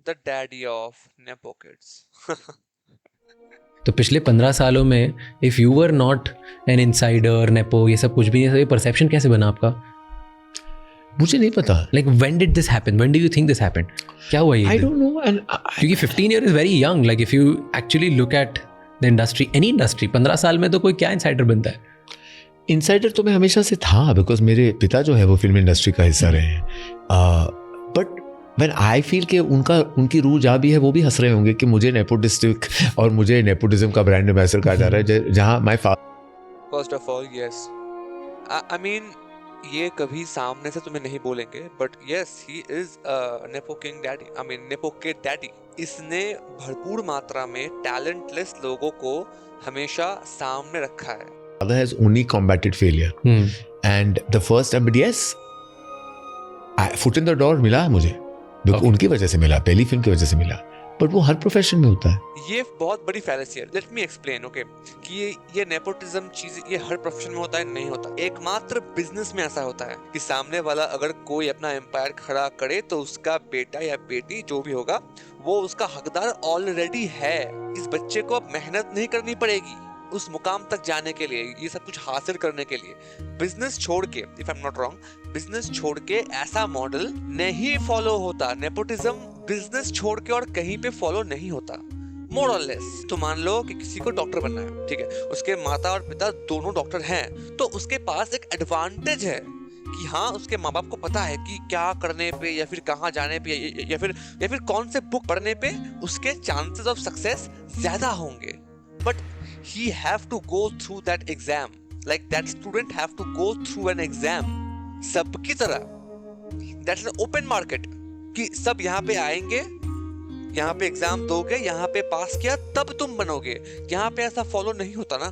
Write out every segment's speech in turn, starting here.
the daddy of nepo kids. तो पिछले 15 सालों में if you were not an insider nepo ये सब कुछ भी नहीं, परसेप्शन कैसे बना आपका? मुझे नहीं पता. Like when did this happen, when do you think this happened? क्या हुआ ये? I don't know. And क्योंकि 15 year is very young. Like if you actually look at the industry, any industry, 15 साल में तो कोई क्या इनसाइडर बनता है? इनसाइडर तो मैं हमेशा से था, बिकॉज मेरे पिता जो है वो फिल्म इंडस्ट्री का हिस्सा रहे हैं. बट व्हेन आई फील कि उनकी रूह जहाँ भी है वो भी हंस रहे होंगे कि मुझे नेपोटिस्टिक और मुझे नेपोटिज्म का ब्रांड एम्बेसडर कहा जा रहा है, जहाँ my father. First of all yes, I mean ये कभी सामने से तुम्हें नहीं बोलेंगे, but yes he is nepo king daddy, I mean nepo kid daddy. इसने भरपूर मात्रा में टैलेंटलेस लोगों को हमेशा सामने रखा है. Father has only combated failure. And the first time, but yes, foot in the door मिला है मुझे. Okay. उनकी वजह से मिला, पहली फिल्म की वजह से मिला. बट वो हर प्रोफेशन में होता है. ये बहुत बड़ी फैलेसी है. Let me explain. ओके, कि ये नेपोटिज्म चीज ये हर प्रोफेशन में होता है? नहीं होता. एकमात्र बिजनेस में ऐसा होता है कि सामने वाला अगर कोई अपना एम्पायर खड़ा करे तो उसका बेटा या बेटी जो भी होगा वो उसका हकदार ऑलरेडी है. इस बच्चे को अब मेहनत नहीं करनी पड़ेगी उस मुकाम तक जाने के लिए, ये सब कुछ हासिल करने के लिए. बिजनेस छोड़ के, if I am not wrong, business छोड़ के ऐसा मॉडल नहीं फॉलो होता. नेपोटिज्म बिजनेस छोड़ के और कहीं पे फॉलो नहीं होता. मोर और लेस. तो मान लो कि किसी को डॉक्टर बनना है, ठीक है, उसके माता और पिता दोनों डॉक्टर हैं, तो उसके पास एक एडवांटेज है कि हाँ उसके माँ बाप को पता है कि क्या करने पे या फिर कहाँ जाने पे या फिर कौन से बुक पढ़ने पे उसके चांसेस ऑफ सक्सेस ज्यादा होंगे. But he have to go through that exam, like that student have to go through an exam सबकी तरह. that's an open market कि सब यहाँ पे आएंगे, यहाँ पे एग्जाम दोगे, यहाँ पे पास किया तब तुम बनोगे. यहाँ पे ऐसा फॉलो नहीं होता ना.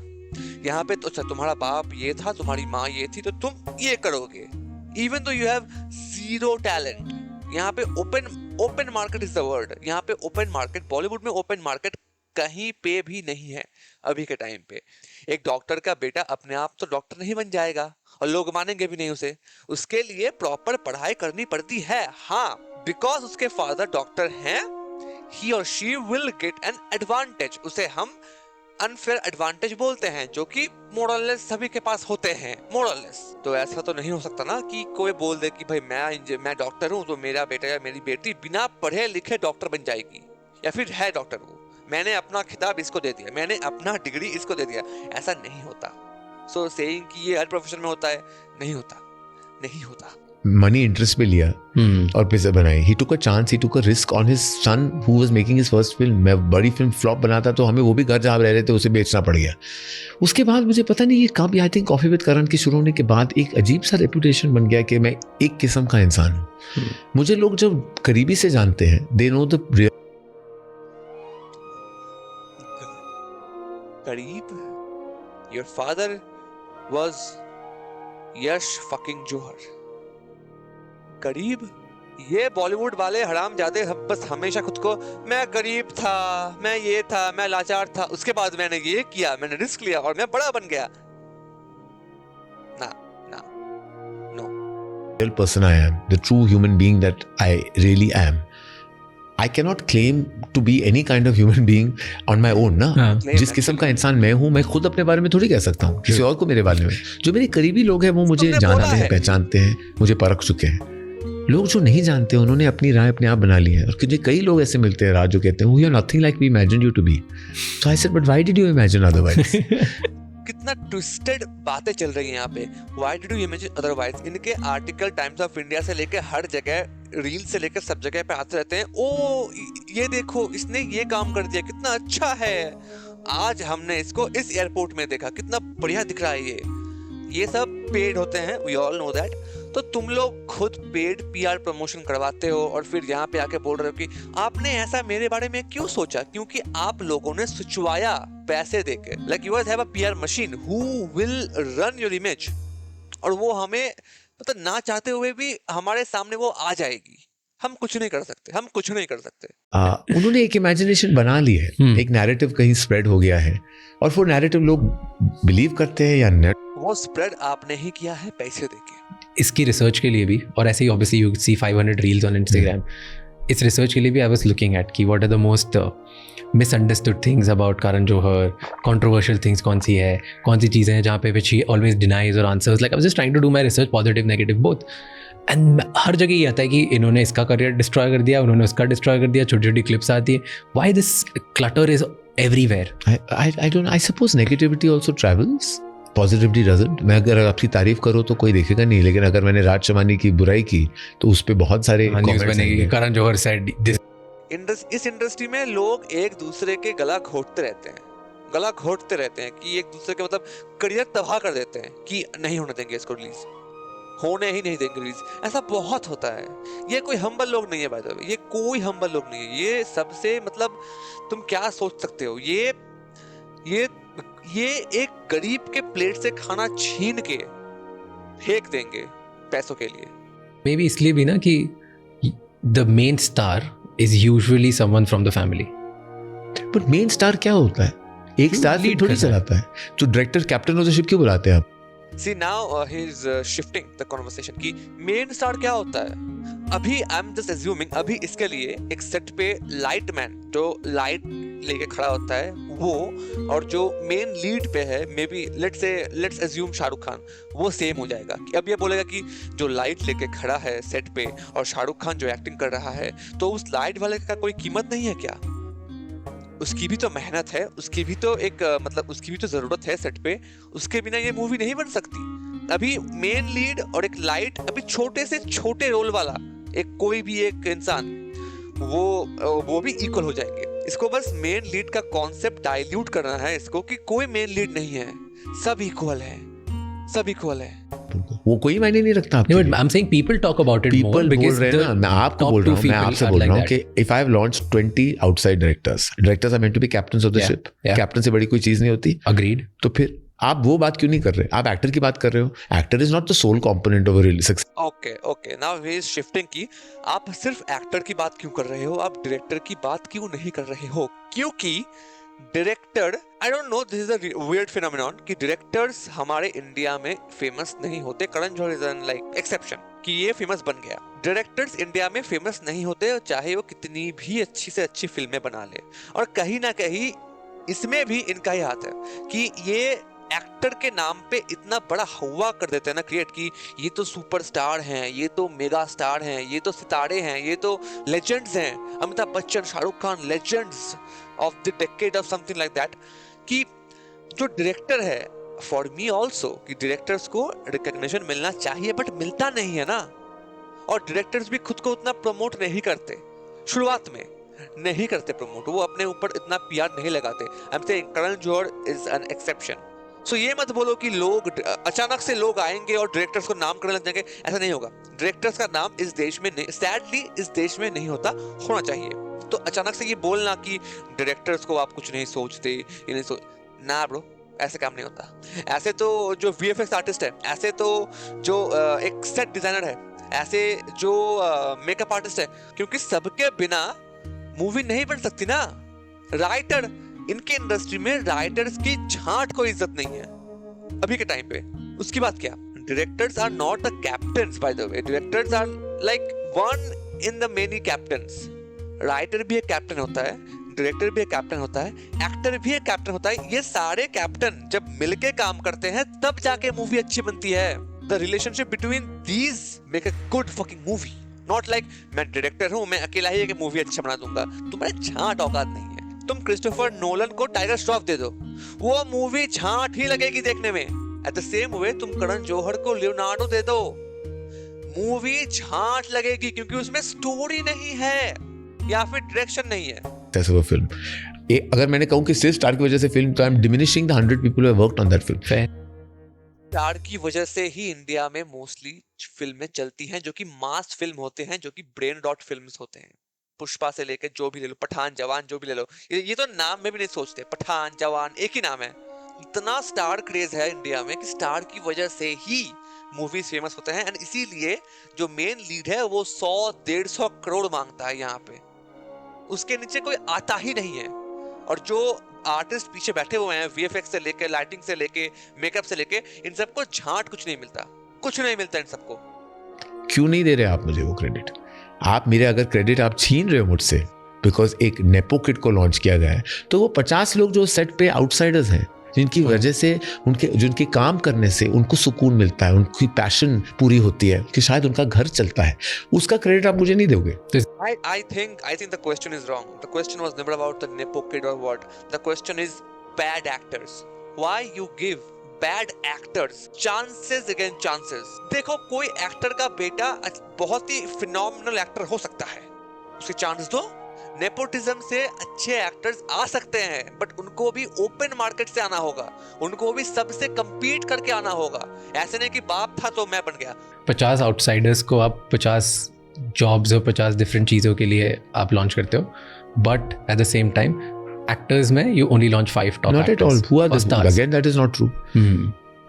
यहाँ पे तो अच्छा तुम्हारा बाप ये था, तुम्हारी माँ ये थी, तो तुम ये करोगे even though you have zero talent. यहाँ पे open market is the word. यहाँ पे open market, बॉलीवुड में open market कहीं पे भी नहीं है अभी के टाइम पे. एक डॉक्टर का बेटा अपने आप तो डॉक्टर नहीं बन जाएगा और लोग मानेंगे भी नहीं उसे. उसके लिए प्रॉपर पढ़ाई करनी पड़ती है. हाँ, बिकॉज उसके फादर डॉक्टर हैं, ही और she will get an advantage. उसे हम अनफेयर एडवांटेज बोलते हैं, जो कि मोरलेस सभी के पास होते हैं मोरलेस. तो ऐसा तो नहीं हो सकता ना कि कोई बोल दे कि भाई मैं डॉक्टर हूँ तो मेरा बेटा या मेरी बेटी बिना पढ़े लिखे डॉक्टर बन जाएगी या फिर है डॉक्टर हूँ, मैंने अपना खिताब इसको दे दिया, मैंने अपना डिग्री इसको दे दिया. ऐसा नहीं होता. सो सेइंग कि ये हर प्रोफेशन में होता है, नहीं होता, नहीं होता. मनी इंटरेस्ट पे लिया और पिज्जा बनाई. He took a chance, he took a risk on his son who was making his first film. मैं बड़ी फिल्म फ्लॉप बनाता तो हमें वो भी घर जहाँ रह रहे थे उसे बेचना पड़ गया. उसके बाद मुझे पता नहीं ये कब, आई थिंक कॉफी विद करण की शुरू होने के बाद एक अजीब सा रेपुटेशन बन गया कि मैं एक किस्म का इंसान हूँ. मुझे लोग जब करीबी से जानते हैं, दे नो द रियल. करीब, your father was Yash fucking Johar. करीब, ये बॉलीवुड वाले हरामजादे बस हमेशा खुद को मैं गरीब था, मैं ये था, मैं लाचार था, उसके बाद मैंने ये किया, मैंने रिस्क लिया और मैं बड़ा बन गया. ना ना no. real person I am, the true human being that I really am. I cannot claim to be any kind of human being on my own ना. जिस किस्म का इंसान मैं हूँ, मैं खुद अपने बारे में थोड़ी कह सकता हूँ किसी और को मेरे बारे में. जो मेरे करीबी लोग हैं वो मुझे जाना है, पहचानते हैं, मुझे परख चुके हैं. लोग जो नहीं जानते उन्होंने अपनी राय अपने आप बना ली है. और मुझे कई लोग ऐसे मिलते हैं राज जो कहते हैं you are nothing like we imagined you to be. So I said but why did you imagine otherwise. कितना ट्विस्टेड बातें चल रही हैं यहाँ पे. Why did you imagine otherwise. इनके आर्टिकल टाइम्स ऑफ इंडिया से लेकर हर जगह, रील से लेकर सब जगह पे आते रहते हैं. ओ ये देखो इसने ये काम कर दिया, कितना अच्छा है, आज हमने इसको इस एयरपोर्ट में देखा, कितना बढ़िया दिख रहा है. ये सब पेड होते हैं, वी ऑल नो दैट. तो तुम लोग खुद पेड पीआर प्रमोशन करवाते हो और फिर यहाँ पे आके बोल रहे हो कि आपने ऐसा मेरे बारे में क्यों सोचा, क्योंकि आप लोगों ने सुचवाया पैसे देके. Like you have a PR machine who will run your image, और वो हमें मतलब ना चाहते हुए भी हमारे सामने वो आ जाएगी. हम कुछ नहीं कर सकते, हम कुछ नहीं कर सकते. उन्होंने एक इमेजिनेशन बना ली है, एक नैरेटिव कहीं स्प्रेड हो गया है और वो नैरेटिव लोग बिलीव करते हैं या नहीं. वो स्प्रेड आपने ही किया है पैसे देके. इसकी रिसर्च के लिए भी, और ऐसे ही obviously you see 500 reels on Instagram. इस रिसर्च के लिए भी आई वाज लुकिंग एट कि what are the most misunderstood things about Karan Johar, controversial things कौन सी है, कौन सी चीज़ें हैं जहाँ पे विच ही ऑलवेज डिनाइज और answers, like I was just trying to do my research, positive negative both, and हर जगह ये आता है कि इन्होंने इसका करियर डिस्ट्रॉय कर दिया, उन्होंने उसका डिस्ट्रॉय कर दिया, छोटी छोटी क्लिप्स आती है. Why this clutter is everywhere? I suppose negativity also travels, positivity doesn't. मैं अगर आपकी तारीफ करूँ तो कोई देखेगा नहीं, लेकिन अगर मैंने राज शमानी की बुराई की तो उस पे बहुत सारे न्यूज़ बनेगी, करण जौहर सेड दिस. इस इंडस्ट्री में लोग एक दूसरे के गला घोटते रहते हैं कि एक दूसरे के मतलब करियर तबाह कर देते हैं कि नहीं होने देंगे इसको रिलीज, होने ही नहीं देंगे रिलीज. ऐसा बहुत होता है. ये कोई हम्बल लोग नहीं है बाय द वे, ये कोई हम्बल लोग नहीं है. ये सबसे मतलब तुम क्या सोच सकते हो, ये एक गरीब के प्लेट से खाना छीन के फेंक देंगे पैसों के लिए. मे बी इसलिए भी ना कि the main star is usually someone from the family. But main star क्या होता है? एक स्टार लीड थोड़ी चलाता है. तो director captain of the ship क्यों बुलाते हैं आप? See now he is shifting the conversation कि मेन स्टार क्या होता है. अभी आई एम जस्ट अज्यूमिंग, अभी इसके लिए एक सेट पे लाइट मैन जो लाइट लेके खड़ा होता है वो, और जो मेन लीड पे है may be let's assume Shahrukh Khan, वो सेम हो जाएगा. कि अब ये बोलेगा कि जो लाइट लेके खड़ा है सेट पे और शाहरुख खान जो एक्टिंग कर रहा है, तो उस लाइट वाले का कोई कीमत नहीं है क्या? उसकी भी तो मेहनत है, उसकी भी तो एक मतलब उसकी भी तो जरूरत है सेट पे. उसके बिना ये मूवी नहीं बन सकती. अभी मेन लीड और एक लाइट, अभी छोटे से छोटे रोल वाला एक कोई भी एक इंसान, वो भी इक्वल हो जाएंगे. इसको बस मेन लीड का कॉन्सेप्ट डाइल्यूट करना है इसको, कि कोई मेन लीड नहीं है, सब इक्वल है. वो कोई मायने नहीं रखता. But I am saying people talk about it more because मैं आपको बोल रहा हूँ, मैं आपसे बोल रहा हूँ कि if I have launched 20 outside directors are meant to be captains of the ship. Captain से बड़ी कोई चीज नहीं होती. अग्रीड. तो फिर आप वो बात क्यों नहीं कर रहे? आप एक्टर की बात कर रहे हो. Actor is not the sole component of a real success. Okay now he is shifting की आप सिर्फ एक्टर की बात क्यों कर रहे हो, आप डायरेक्टर की बात क्यों नहीं कर रहे हो? क्योंकि director, I don't know, this is a weird phenomenon कि डायरेक्टर्स हमारे इंडिया में फेमस नहीं होते. Karan Johar is an like exception कि ये फेमस बन गया. डायरेक्टर्स इंडिया में फेमस नहीं होते, चाहे वो कितनी भी अच्छी से अच्छी फिल्में बना ले. और कहीं ना कहीं इसमें भी इनका ही हाथ है कि ये एक्टर के नाम पे इतना बड़ा हवा कर देते हैं ना क्रिएट, कि ये तो सुपरस्टार हैं, ये तो मेगा स्टार हैं, ये तो सितारे हैं, ये तो लेजेंड्स हैं. Amitabh Bachchan, Shahrukh Khan, legends of the decade of something like that. कि जो डायरेक्टर है, फॉर मी ऑल्सो, कि डायरेक्टर्स को रिकॉग्निशन मिलना चाहिए, बट मिलता नहीं है ना. और डायरेक्टर्स भी खुद को उतना प्रमोट नहीं करते, शुरुआत में नहीं करते प्रमोट, वो अपने ऊपर इतना पीआर नहीं लगाते. I am saying Karan Johar is an exception. So ये मत बोलो कि लोग अचानक से लोग आएंगे और डायरेक्टर्स को नाम करने लग जाएंगे. ऐसा नहीं होगा. डायरेक्टर्स का नाम इस देश में सैडली इस देश में नहीं होता, होना चाहिए. तो अचानक से ये बोलना कि डायरेक्टर्स को आप कुछ नहीं सोचते, ये नहीं सोच, ना ब्रो, ऐसे काम नहीं होता. ऐसे तो जो वीएफएक्स आर्टिस्ट है, ऐसे तो जो एक सेट डिजाइनर है, ऐसे जो मेकअप आर्टिस्ट है, क्योंकि सबके बिना मूवी नहीं बन सकती ना. राइटर, इनके इंडस्ट्री में राइटर्स की झांट को इज्जत नहीं है अभी के टाइम पे. उसकी बात क्या, directors are not the captains by the way. Directors are like one in the many captains. Writer भी एक कैप्टन होता है, डायरेक्टर भी एक कैप्टन होता है, एक्टर भी एक कैप्टन होता है. ये सारे कैप्टन जब मिलके काम करते हैं तब जाके मूवी अच्छी बनती है. The relationship between these make a good fucking movie. Not like मैं डायरेक्टर हूँ, मैं अकेला ही एक मूवी अच्छा बना दूंगा. तुम्हारे झांट औकात नहीं है. तुम क्रिस्टोफर नोलन को टाइगर श्रॉफ दे दो, वो मूवी झांट ही लगेगी देखने में. एट द सेम वे तुम करण जौहर को लियोनार्डो दे दो, मूवी झांट लगेगी, क्योंकि उसमें स्टोरी नहीं है या फिर डायरेक्शन नहीं है. ऐसा वो फिल्म, अगर मैंने कहूँ कि सिर्फ स्टार की वजह से फिल्म, तो I am diminishing the 100 people who have worked on that film. Star की वजह से ही इंडिया में मोस्टली फिल्में चलती हैं जो कि मास फिल्म होते हैं, जो कि ब्रेन डॉट फिल्म्स होते हैं. पुष्पा से लेके जो भी ले लो, पठान, जवान, जो भी ले लो, ये तो नाम में भी नहीं सोचते. पठान, जवान एक ही नाम है. इतना स्टार क्रेज है इंडिया में कि स्टार की वजह से ही मूवीज फेमस होते हैं. एंड इसीलिए जो मेन लीड है वो 100-150 करोड़ मांगता है यहाँ पे. उसके नीचे कोई आता ही नहीं है. और जो आर्टिस्ट पीछे बैठे हुए हैं, वीएफएक्स से लेके, लाइटिंग से लेके, मेकअप से लेके, इन सबको झांट कुछ नहीं मिलता, कुछ नहीं मिलता इन सबको. क्यों नहीं दे रहे आप मुझे वो क्रेडिट? आप मेरे अगर क्रेडिट आप छीन रहे हो मुझसे बिकॉज एक नेपो किड को लॉन्च किया गया है, तो वो 50 लोग जो सेट पे आउटसाइडर्स हैं, जिनकी वजह से जिनके काम करने से उनको सुकून मिलता है, उनकी पैशन पूरी होती है, कि शायद उनका घर चलता है, उसका क्रेडिट आप मुझे नहीं दोगे। I think the question is wrong. The question was never about the nepo kid or what. The question is bad actors. Why you give bad actors chances against chances? देखो, कोई एक्टर का बेटा बहुत ही phenomenal actor हो सकता है, उसे chance दो। नेपोटिज्म से अच्छे एक्टर्स आ सकते हैं, बट उनको भी ओपन मार्केट से आना होगा, उनको भी सबसे compete करके आना होगा। ऐसे नहीं कि बाप था तो मैं बन गया। 50 आउटसाइडर्स को आप 50 जॉब्स और 50 डिफरेंट चीज़ों के लिए आप लॉन्च करते हो, but at the same time actors में you only launch 5 top Not at all. Who are the stars? Again, that is not true.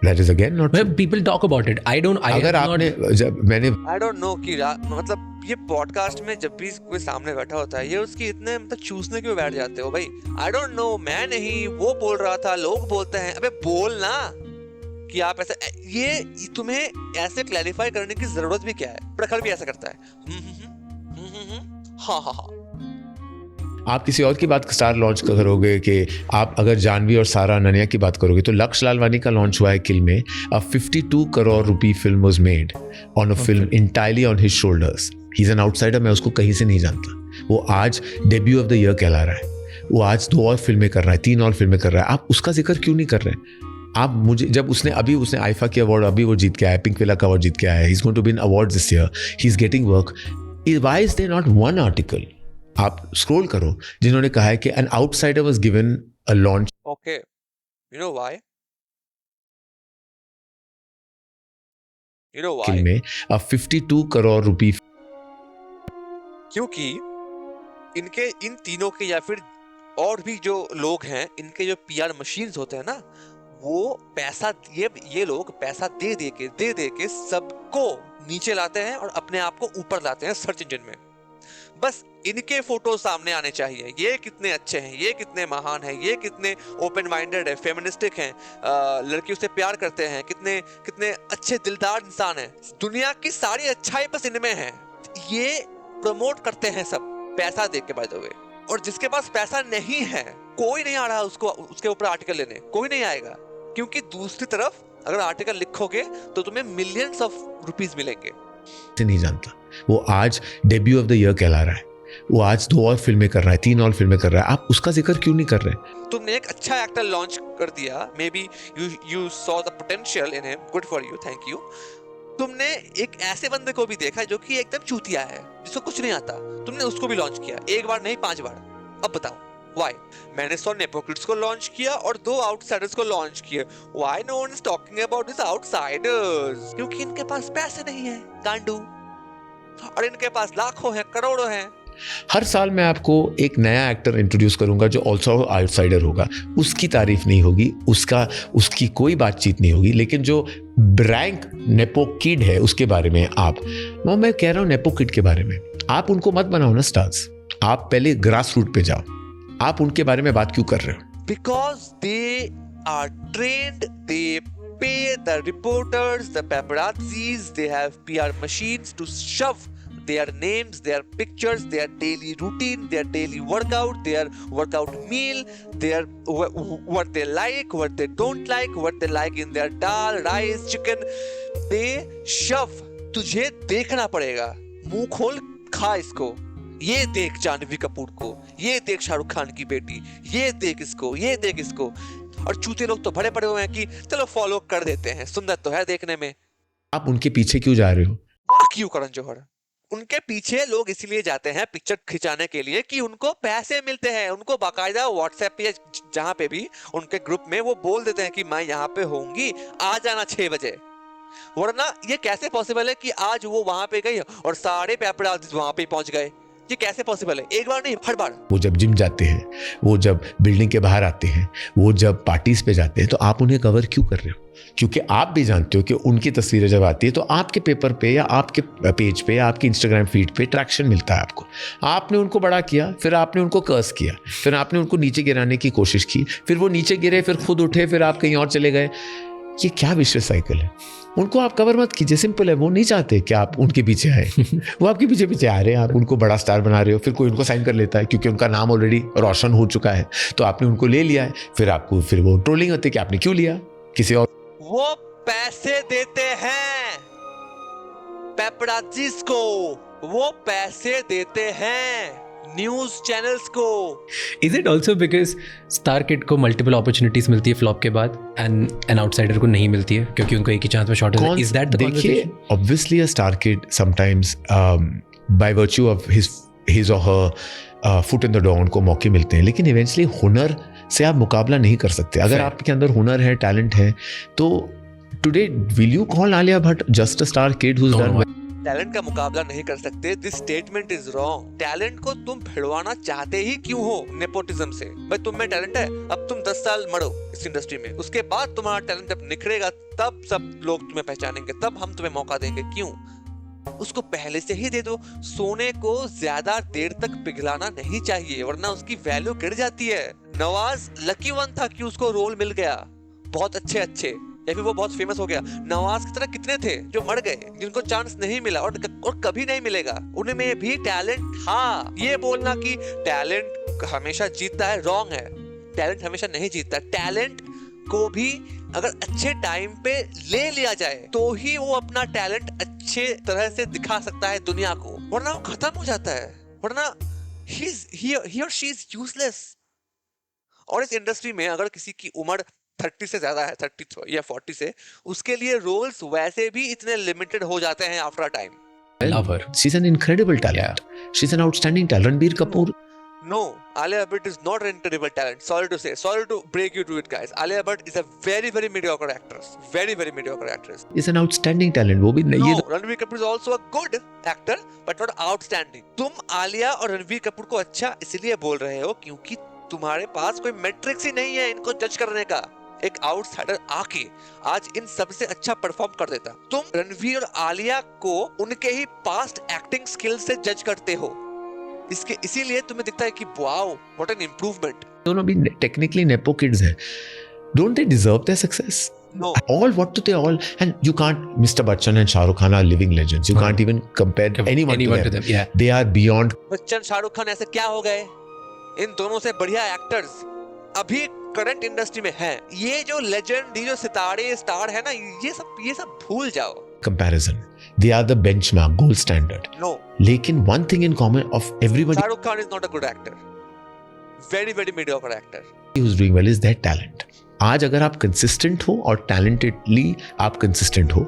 That is again not true. People talk about it. अगर आपने जब मैंने I don't know कि मतलब ये podcast में जब भी कोई सामने बैठा होता है, ये उसकी इतने मतलब चूसने क्यों बैठ जाते हो भाई? I don't know, मैं नहीं, वो बोल रहा था, लोग बोलते हैं। अबे बोल ना कि आप ऐसे, ये तुम्हें ऐसे क्लैरिफाई करने की जरूरत भी क्या है? प्रखर भी ऐसा करता है। हाँ। आप किसी और की बात स्टार लॉन्च करोगे कि आप अगर जानवी और सारा अनन्या की बात करोगे, तो लक्ष्य लालवानी का लॉन्च हुआ है किल में। 52 crore rupee film was made on a film entirely on his shoulders. He is an outsider, मैं उसको कहीं से नहीं जानता। वो आज डेब्यू ऑफ द ईयर कहला रहा है, वो आज 2 और फिल्में कर रहा है, 3 और फिल्में कर रहा है। आप उसका जिक्र क्यों नहीं कर रहे हैं? आप मुझे, जब उसने आईफा के अवार्ड अभी वो जीत के आया है, पिंक विला का अवार्ड जीत के आया है, he is going to win awards this year, he is getting work. Why is there not one article, आप स्क्रॉल करो, जिन्होंने कहा है कि an outsider was given a launch? Okay, you know why? में 52 करोड़ रुपी, क्योंकि इनके इन तीनों के या फिर और भी जो लोग हैं, इनके जो पीआर मशीन्स होते हैं ना, वो पैसा, ये लोग पैसा दे दे के सबको नीचे लाते हैं और अपने आप को ऊपर लाते हैं सर्च इंजन में। बस इनके फोटो सामने आने चाहिए, ये कितने अच्छे हैं, ये कितने महान हैं, ये कितने ओपन माइंडेड है, फेमिनिस्टिक हैं, लड़कियों से प्यार करते हैं, कितने अच्छे दिलदार इंसान हैं। दुनिया की सारी अच्छाई बस इनमें है। ये प्रमोट करते हैं सब पैसा दे के, बाय द वे। और जिसके पास पैसा नहीं है, कोई नहीं आ रहा उसके ऊपर आर्टिकल लेने, कोई नहीं आएगा। क्योंकि दूसरी तरफ अगर आर्टिकल लिखोगे तो तुम्हें मिलियंस ऑफ रुपीस मिलेंगे। नहीं जानता, वो आज डेब्यू ऑफ द ईयर कहला रहा है, वो आज 2 और फिल्में कर रहा है, 3 और फिल्में कर रहा है। आप उसका जिक्र क्यों नहीं कर रहे? तुमने एक अच्छा एक्टर लॉन्च कर दिया, may be you saw the potential in him, good for you, thank you. तुमने एक ऐसे बंदे को भी देखा जो कि एकदम चूतिया है, जिसको कुछ नहीं आता, तुमने उसको भी लॉन्च किया, 1 बार नहीं 5 बार। अब बताओ व्हाई? मैंने 100 नेपोकिड्स को लॉन्च किया और 2 आउटसाइडर्स को लॉन्च किया। Why no one is talking about this outsiders? क्योंकि इनके पास पैसे नहीं है, गांडू, और इनके पास लाखों हैं, करोड़ों हैं। हर साल मैं आपको एक नया एक्टर इंट्रोड्यूस करूंगा जो ऑल्सो आउटसाइडर होगा। उसकी तारीफ नहीं होगी, उसकी कोई बातचीत नहीं होगी, लेकिन जो ब्रैंक नेपो किड है उसके बारे में मैं कह रहा हूँ, नेपो किड के बारे में आप उनको मत बनाओ ना स्टार्स। आप पहले ग्रास रूट पे जाओ, आप उनके बारे में बात क्यों कर रहे हो? Because they are trained, they pay the reporters, the paparazzis, they have PR machines to shove their names, their pictures, their daily routine, their daily workout, their workout meal, their what they like, what they don't like, what they like in their dal, rice, chicken. They shove. तुझे देखना पड़ेगा, मुंह खोल खा इसको, ये देख जानवी कपूर को, ये देख शाहरुख खान की बेटी, ये देख इसको, ये देख इसको। और चूते लोग तो बड़े पड़े हुए हैं कि चलो फॉलो कर देते हैं, सुंदर तो है देखने में। आप उनके पीछे क्यों जा रहे हो? क्यों करण जौहर? उनके पीछे लोग इसलिए जाते हैं पिक्चर खिंचाने के लिए कि उनको पैसे मिलते हैं। उनको बाकायदा व्हाट्सएप पे जहाँ पे भी उनके ग्रुप में वो बोल देते हैं कि मैं यहाँ पे होंगी, आ जाना 6 बजे। वरना ये कैसे पॉसिबल है कि आज वो वहां पे गई और सारे पेपराज़ी वहां पे पहुंच गए? ये कैसे पॉसिबल है? एक बार नहीं, हर बार। वो जब जिम जाते हैं, वो जब बिल्डिंग के बाहर आते हैं, वो जब पार्टीज पे जाते हैं, तो आप उन्हें कवर क्यों कर रहे हो? क्योंकि आप भी जानते हो कि उनकी तस्वीरें जब आती है तो आपके पेपर पे या आपके पेज पे या आपके इंस्टाग्राम फीड पे ट्रैक्शन मिलता है आपको। आपने उनको बड़ा किया, फिर आपने उनको कर्स किया, फिर आपने उनको नीचे गिराने की कोशिश की, फिर वो नीचे गिरे, फिर खुद उठे, फिर आप कहीं और चले गए। ये क्या विशेष साइकिल है? उनको आप कवर मत कीजिए, सिंपल है। वो नहीं चाहते कि आप उनके पीछे आए। वो आपके पीछे पीछे आ रहे हैं, आप उनको बड़ा स्टार बना रहे हो, फिर कोई उनको साइन कर लेता है क्योंकि उनका नाम ऑलरेडी रोशन हो चुका है, तो आपने उनको ले लिया है। फिर वो ट्रोलिंग होती है कि आपने क्यों लिया किसी और। वो पैसे देते हैं पेपराजीज को, वो पैसे देते हैं न्यूज चैनल्स को। Is it also because star kid को मल्टीपल अपॉर्चुनिटीज मिलती है फ्लॉप के बाद एंड एन आउटसाइडर को नहीं मिलती है क्योंकि उनको एक ही चांस में शॉट है? Is that the देखिए, conversation? obviously a star kid sometimes by virtue of his or her foot in the door उनको मौके मिलते हैं, लेकिन इवेंचुअली हुनर से आप मुकाबला नहीं कर सकते। अगर आपके अंदर हुनर है, टैलेंट है, तो today will you call Alia Bhatt just a star kid who's done well? Talent का मुकाबला नहीं कर सकते, this statement is wrong. Talent को तुम भिड़वाना चाहते ही क्यों हो नेपोटिज्म से? भाई तुम में टैलेंट है, अब तुम 10 साल मरो इस इंडस्ट्री में, उसके बाद तुम्हारा टैलेंट जब निखरेगा तब सब लोग तुम्हें पहचानेंगे, तब हम तुम्हें मौका देंगे। क्यों? उसको पहले से ही दे दो। सोने को ज्यादा देर तक पिघलाना नहीं चाहिए, वरना उसकी वैल्यू गिर जाती है। नवाज लकी वन था कि उसको रोल मिल गया, बहुत अच्छे या फिर वो बहुत फेमस हो गया। नवाज की तरह कितने थे जो मर गए, जिनको चांस नहीं मिला और कभी नहीं मिलेगा। उनमें भी टैलेंट था। ये बोलना कि टैलेंट हमेशा जीतता है, रॉन्ग है। टैलेंट हमेशा नहीं जीतता। टैलेंट को भी अगर अच्छे टाइम पे ले लिया जाए तो ही वो अपना टैलेंट अच्छे तरह से दिखा सकता है दुनिया को, वरना वो खत्म हो जाता है, वरना he or she is useless। और इस इंडस्ट्री में अगर किसी की उम्र 30 से ज्यादा है, 30 या 40 से, उसके लिए रोल्स वैसे भी इतने लिमिटेड हो जाते हैं after a time. Love her. She's an incredible talent. She's an outstanding talent. Ranbir Kapoor. No, Alia Bhatt is not an incredible talent. Sorry to break you to it, guys. Alia Bhatt is a very mediocre actress. Very mediocre actress. Is an outstanding talent. वो भी नहीं No, Ranbir Kapoor is also a good actor, but not outstanding. तुम आलिया और रणबीर कपूर को अच्छा इसलिए बोल रहे हो क्योंकि तुम्हारे पास कोई मैट्रिक्स ही नहीं है इनको जज करने का। एक आउटसाइडर आके आज इन सबसे अच्छा परफॉर्म कर देता। तुम रणवीर और आलिया को उनके ही पास्ट एक्टिंग स्किल से जज करते हो, इसीलिए तुम्हें दिखता है कि वाओ व्हाट एन इम्प्रूवमेंट। दोनों भी टेक्निकली नेपो किड्स हैं। Don't they deserve their success? No. What do they all? And you can't. Mr. Bachchan and Shah Rukh Khan are living legends. You can't even compare anyone to them. Yeah. They are beyond. Bachchan Shahrukh Khan ऐसे क्या हो गए? इन दोनों से बढ़िया actors अभी current industry में हैं। ये जो लेजेंड, ये जो सितारे स्टार है ना, ये सब भूल जाओ। Comparison. They are the benchmark, gold standard. No. लेकिन one thing in common of everybody Shahrukh Khan is not a good actor. Very mediocre actor. who's doing well is their talent. आज अगर आप कंसिस्टेंट हो और टैलेंटेडली आप consistent हो,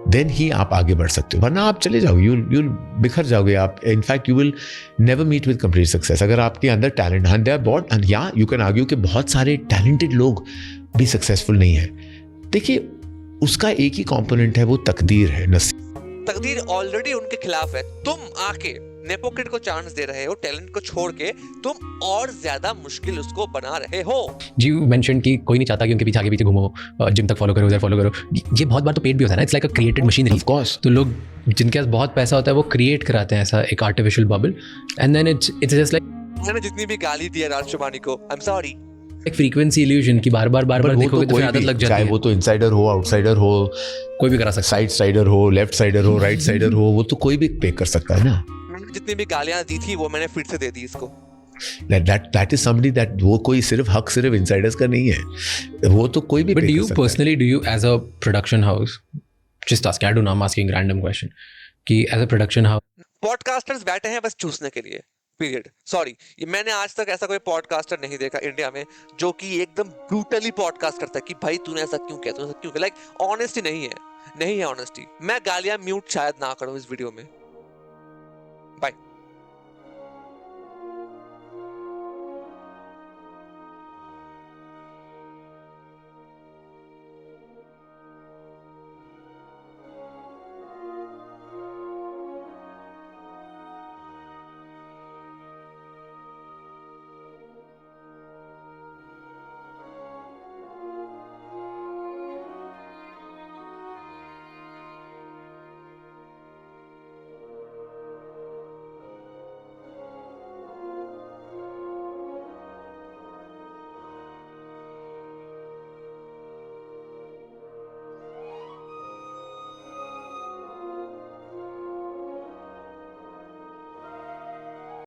then he आप आगे बढ़ सकते हो, वरना आप चले जाओगे, you'll बिखर जाओगे आप। In fact you will never meet with complete success. अगर आपके अंदर टैलेंट है, दे आर बॉट, एंड या यू कैन आर्ग्यू कि बहुत सारे टैलेंटेड लोग भी सक्सेसफुल नहीं है। देखिए, उसका एक ही कंपोनेंट है, वो तकदीर है, नसीब। तकदीर ऑलरेडी उनके खिलाफ है। तुम आके नेपो किड को चांस दे रहे हो, टैलेंट को छोड़ के तुम और ज्यादा मुश्किल उसको बना रहे हो। जी मेंशन कि कोई नहीं चाहता कि उनके पीछे आगे पीछे घूमो, जिम तक फॉलो करो, उधर फॉलो करो। ये बहुत बार तो पेड भी होता है ना, it's like a created machinery. Of course. तो लोग जिनके पास बहुत पैसा होता है वो क्रिएट कराते हैं ऐसा एक artificial bubble, and then it's just like मैंने जितनी भी गाली दी है राज शुभानी को, आई एम सॉरी। एक फ्रीक्वेंसी इल्यूजन की बार बार देखोगे तो फिर आदत लग जाती है। चाहे वो तो इनसाइडर हो, आउटसाइडर हो, कोई भी करा सकता है। साइड साइडर हो, लेफ्ट साइडर हो, राइट साइडर हो, वो तो कोई भी पे कर सकता है ना। जितनी भी गालियां दी थी वो मैंने फिर से दे दी इसको। That is somebody that वो कोई सिर्फ हक सिर्फ इनसाइडर्स का नहीं है, वो तो कोई भी But पे do कर you सकता personally, do you as a production house, just ask, I don't know, I'm asking random question, कि as a production house podcasters बैठे हैं बस चूसने के लिए, पीरियड। सॉरी, मैंने आज तक ऐसा कोई पॉडकास्टर नहीं देखा इंडिया में जो कि एकदम ब्रूटली पॉडकास्ट करता है कि भाई तूने ऐसा क्यों किया, तूने ऐसा क्यों किया। लाइक ऑनेस्टी नहीं है ऑनेस्टी। मैं गालियां म्यूट शायद ना करूं इस वीडियो में,